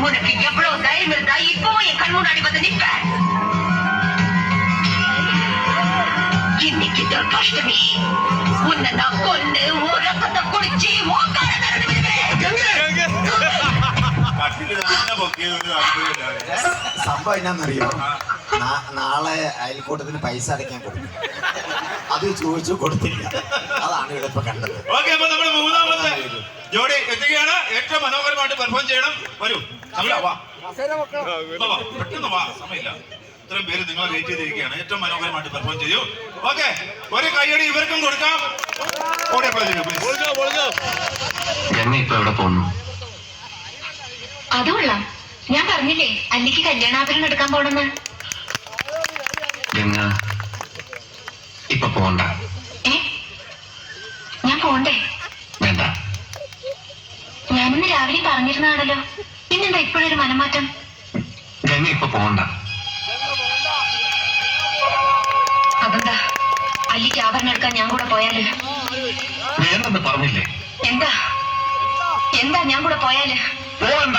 உனக்கு எவ்வளவு தைரியம் இருந்தா இப்பவும் என் கண் முன்னாடி வந்து நிற்ப. இன்னைக்கு துர்காஷ்டமி, உன்னை நான் கொண்டு ஒரு ரத்தத்தை குடிச்சு സംഭവം എന്നാന്നറിയോ, നാളെ അയൽക്കൂട്ടത്തിന് പൈസ അടയ്ക്കാൻ കൊടുക്കും. അത് ചോദിച്ചു കൊടുത്തില്ല. അതാണ് ഇവിടെ ഇപ്പൊ കണ്ടത്. ഓക്കെ, അപ്പൊ നമ്മൾ മൂന്നാമത്തെ ജോഡി എത്തുകയാണ്. ഏറ്റവും മനോഹരമായിട്ട് പെർഫോം ചെയ്യണം. വരൂ, പെട്ടെന്ന് വാ, സമയമില്ല. ഇത്രയും പേര് നിങ്ങളെ വെയിറ്റ് ചെയ്തിരിക്കുകയാണ്. ഏറ്റവും മനോഹരമായിട്ട് പെർഫോം ചെയ്യൂ. ഓക്കെ, ഒരു കൈയടി ഇവർക്കും കൊടുക്കാം. ഇപ്പൊ എവിടെ പോകുന്നു? അതുകൊള്ളാം. ഞാൻ പറഞ്ഞില്ലേ അല്ലിക്ക് കല്യാണാഭരണം എടുക്കാൻ പോണെന്ന്. ഗംഗ ഇപ്പൊ പോണ്ട. ഞാൻ പോണ്ടേ? വേണ്ട. ഞാനിന്ന് രാവിലെ പറഞ്ഞിരുന്നാണല്ലോ, പിന്നെന്താ ഇപ്പോഴൊരു മനംമാറ്റം? ഗംഗ ഇപ്പൊ പോണ്ട. അതെന്താ, അല്ലിക്ക് ആഭരണം എടുക്കാൻ ഞാൻ കൂടെ പോയാല്? വേണ്ടെന്ന് പറഞ്ഞില്ലേ? എന്താ എന്താ ഞാൻ കൂടെ പോയാല്? പോകണ്ട.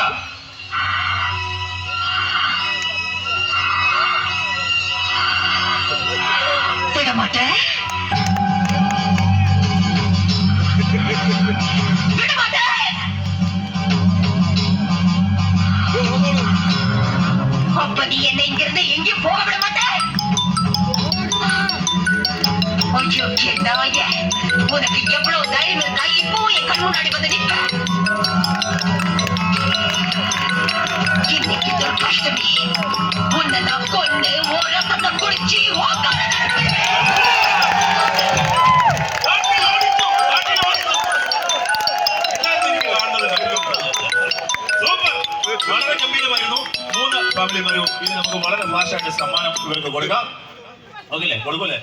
വിടമാട്ടെ, വിടമാട്ടെ. அப்ப நீ என்னை இங்கிருந்து எங்கேயும் போக விட மாட்டே. ஐயோ நாயே, உனக்கு எவ்வளவு தைரியம் இருந்தா இப்போ என் கண் முன்னாடி வந்து நிற்ப. இன்னைக்கு துர்காஷ்டமி, உன்னை நான் கொண்டு ஒரு ரத்தத்தை குடிச்சு വളരെ ഗംഭീരമായിരുന്നു. 3 ഫാമിലി വരൂ. ഇനി നമുക്ക് വളരെ ഫാസ്റ്റായിട്ട് സമ്മാനം ഇവർക്ക് കൊടുക്കാം. ഓക്കെ, കൊടുക്കൂലേ?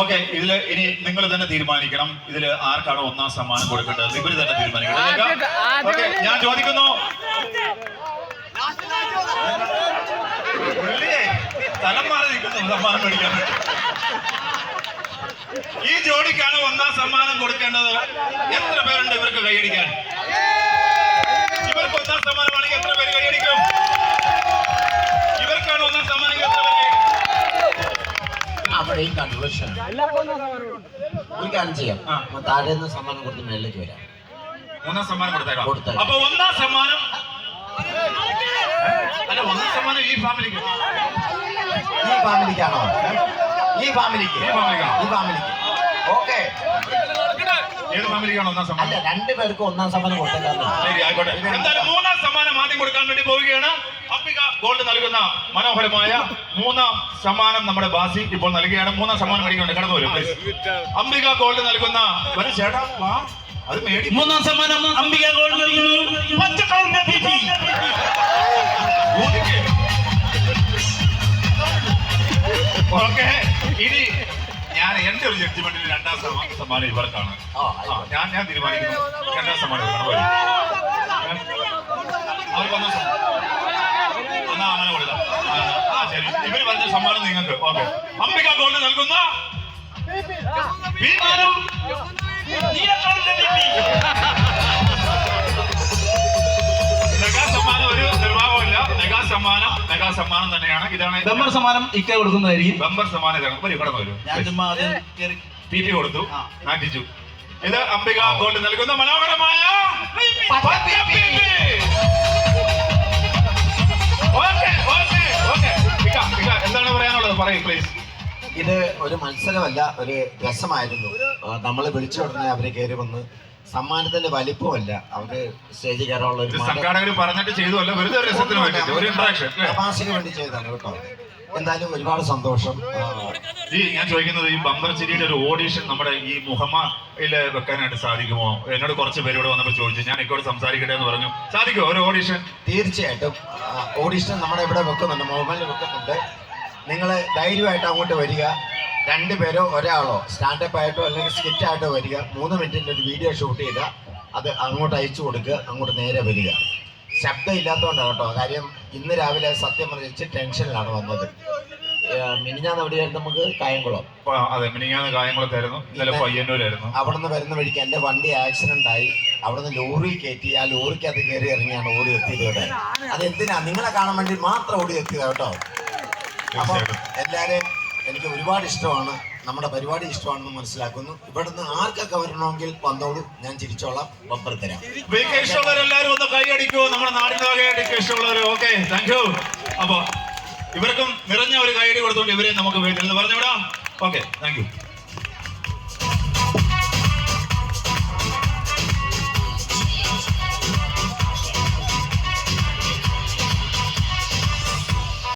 ഓക്കെ, ഇതില് ഇനി നിങ്ങൾ തന്നെ തീരുമാനിക്കണം. ഇതില് ആർക്കാണ് ഒന്നാം സമ്മാനം കൊടുക്കേണ്ടത് ഇവര് തന്നെ തീരുമാനിക്കണം. ഓക്കെ, ഞാൻ ചോദിക്കുന്നു, സ്ഥലം മാറി നിൽക്കുന്നു സമ്മാനം മേടിക്കാൻ. ഈ ജോഡിക്കാണ് ഒന്നാം സമ്മാനം കൊടുക്കേണ്ടത്. എത്ര പേരുണ്ട് ഇവർക്ക് കൈയടിക്കാൻ? ഇവർക്ക് ഒന്നാം സമ്മാനമാണെങ്കിൽ എത്ര പേര് കൈയടിക്കും? ഇവർക്കാണ് ഒന്നാം സമ്മാനം, എത്ര പേര്? അവിടെ ഈ കൺവേർഷൻ ഒരു കാര്യം ചെയ്യാം. താഴെ നിന്ന് സമ്മാനം കൊടുത്ത് മേളിലേക്ക് വരാം. ഒന്നാം സമ്മാനം കൊടുത്തേക്കാം. അപ്പൊ ഒന്നാം സമ്മാനം അല്ല, ഒന്നാം സമ്മാനം ഈ ഫാമിലിക്ക്. ഈ ഫാമിലിക്കാണോ? ഈ ഫാമിലിക്ക്. ഓക്കെ, ഏത് ഫാമിലിക്കാണ് ഒന്നാം സമ്മാനം? അല്ല, 2 പേർക്ക് ഒന്നാം സമ്മാനം കൊടുത്തേക്കാം. ശരി, ആയിക്കോട്ടെ. എന്തായാലും മൂന്നാം സമ്മാനം ആദ്യം കൊടുക്കാൻ വേണ്ടി പോവുകയാണ്. അംബിക ഗോൾഡ് നൽകുന്ന മനോഹരമായ 3ാം സമ്മാനം നമ്മുടെ ബാസി ഇപ്പോൾ നൽകുകയാണ്. 3ാം സമ്മാനം മേടിക്കുന്നുണ്ട്. കടന്നു വരും പ്ലീസ്. അംബിക ഗോൾഡ് നൽകുന്ന ചേട്ടാ, അത് മേടി. 3ാം സമ്മാനം അംബിക ഗോൾഡ് നൽകുന്നു. ഓക്കെ, ഇനി ഞാൻ എന്റെ ഒരു ജഡ്ജ്മെന്റിൽ 2ാം സമ്മാനം ഇവർക്കാണ്. ഞാൻ തീരുമാനിക്കുന്നു 2ാം സമ്മാനം അവർക്ക് എന്നാ അങ്ങനെ കൊടുക്കാം. ശരി, ഇവര് പറഞ്ഞ സമ്മാനം നിങ്ങൾക്ക്. ഓക്കെ, അംബിക ഗോൾഡ് നൽകുന്ന സമ്മാനം ഒരു നിർവാഹമില്ല. മെഗാ സമ്മാനം തന്നെയാണ്. ഇതാണ് ബമ്പർ സമ്മാനം ഇക്ക കൊടുക്കുന്നതായിരിക്കും. ബമ്പർ സമ്മാനം ഇതാണ്. വരും, കടന്നു വരും. PP കൊടുത്തു, നാട്ടിച്ചു. ഇത് അംബിക ഗോൾഡ് നൽകുന്ന മനോഹരമായ എന്താണ് പറയാനുള്ളത്? പറയൂ പ്ലീസ്. ഇത് ഒരു മത്സരമല്ല, ഒരു രസമായിരുന്നു. നമ്മൾ വിളിച്ച ഉടനെ അവര് കയറി വന്ന്, സമ്മാനത്തിന്റെ വലിപ്പമല്ല, അവര് സ്റ്റേജിൽ കയറാനുള്ള സംഘാടകർ പറഞ്ഞിട്ട് ചെയ്തല്ല, വെറുതെ ഒരു രസത്തിന് വേണ്ടി, ഒരു ഇന്ററാക്ഷൻ തമാശയ്ക്ക് വേണ്ടി ചെയ്താണ് കേട്ടോ. എന്തായാലും ഒരുപാട് സന്തോഷം. ഞാൻ ചോദിക്കുന്നത്, ഈ ബമ്പർ ചിരിയുടെ ഒരു ഓഡീഷൻ നമ്മുടെ ഈ മുഹമ്മയില് വെക്കാനായിട്ട് സാധിക്കുമോ? എന്നോട് കുറച്ച് പേരോട് വന്നപ്പോൾ ചോദിച്ചു. ഞാൻ ഇക്കോട് സംസാരിക്കട്ടെ എന്ന് പറഞ്ഞു. സാധിക്കുമോ ഒരു ഓഡീഷൻ? തീർച്ചയായിട്ടും ഓഡീഷൻ നമ്മുടെ ഇവിടെ വെക്കുന്നുണ്ട്, മുഹമ്മയിൽ വെക്കുന്നുണ്ട്. നിങ്ങൾ ധൈര്യമായിട്ട് അങ്ങോട്ട് വരിക. 2 പേരോ ഒരാളോ സ്റ്റാൻഡപ്പ് ആയിട്ടോ അല്ലെങ്കിൽ സ്കിറ്റ് ആയിട്ടോ വരിക. 3 മിനിറ്റിൻ്റെ ഒരു വീഡിയോ ഷൂട്ട് ചെയ്യുക, അത് അങ്ങോട്ട് അയച്ചു കൊടുക്കുക, അങ്ങോട്ട് നേരെ വരിക. ശബ്ദം ഇല്ലാത്തതുകൊണ്ടാണ് കേട്ടോ. കാര്യം ഇന്ന് രാവിലെ സത്യം പറഞ്ഞ് ടെൻഷനിലാണ് വന്നത്. മിനിഞ്ഞാന്ന് എവിടെയായിരുന്നു നമുക്ക് കായംകുളം. അതെ, മിനിങ്ങാന്ന് കായംകുളത്തായിരുന്നു, ഇന്നലെ പയ്യന്നൂരായിരുന്നു. അവിടെ നിന്ന് വരുന്ന വഴിക്ക് എൻ്റെ വണ്ടി ആക്സിഡന്റ് ആയി. അവിടെ നിന്ന് ലോറി കയറ്റി, ആ ലോറിക്കകത്ത് കയറി ഇറങ്ങിയാണ് ഓടി എത്തിയത് ഇവിടെ. അതെന്തിനാ? നിങ്ങളെ കാണാൻ വേണ്ടി മാത്രം ഓടി എത്തിയത് കേട്ടോ. അപ്പം എല്ലാവരെയും എനിക്ക് ഒരുപാട് ഇഷ്ടമാണ്, നമ്മുടെ പരിപാടി ഇഷ്ടമാണെന്ന് മനസ്സിലാക്കുന്നു. ഇവിടുന്ന് ആർക്കൊക്കെ വരണമെങ്കിൽ വന്നോളൂ, ഞാൻ ചിരിച്ചോളാം, ബമ്പർ തരാം. ഇഷ്ടമുള്ളവരെല്ലാവരും ഒന്ന് കൈയടിക്കൂ, നമ്മുടെ നാടിന്റെ വകയായിട്ട് ഇഷ്ടമുള്ളവർ. Okay, thank you. അപ്പൊ ഇവർക്കും നിറഞ്ഞ ഒരു കൈയടി കൊടുത്തുകൊണ്ട് ഇവരെ നമുക്ക് വീട്ടിൽ നിന്ന് പറഞ്ഞുവിടാം. Okay, thank U.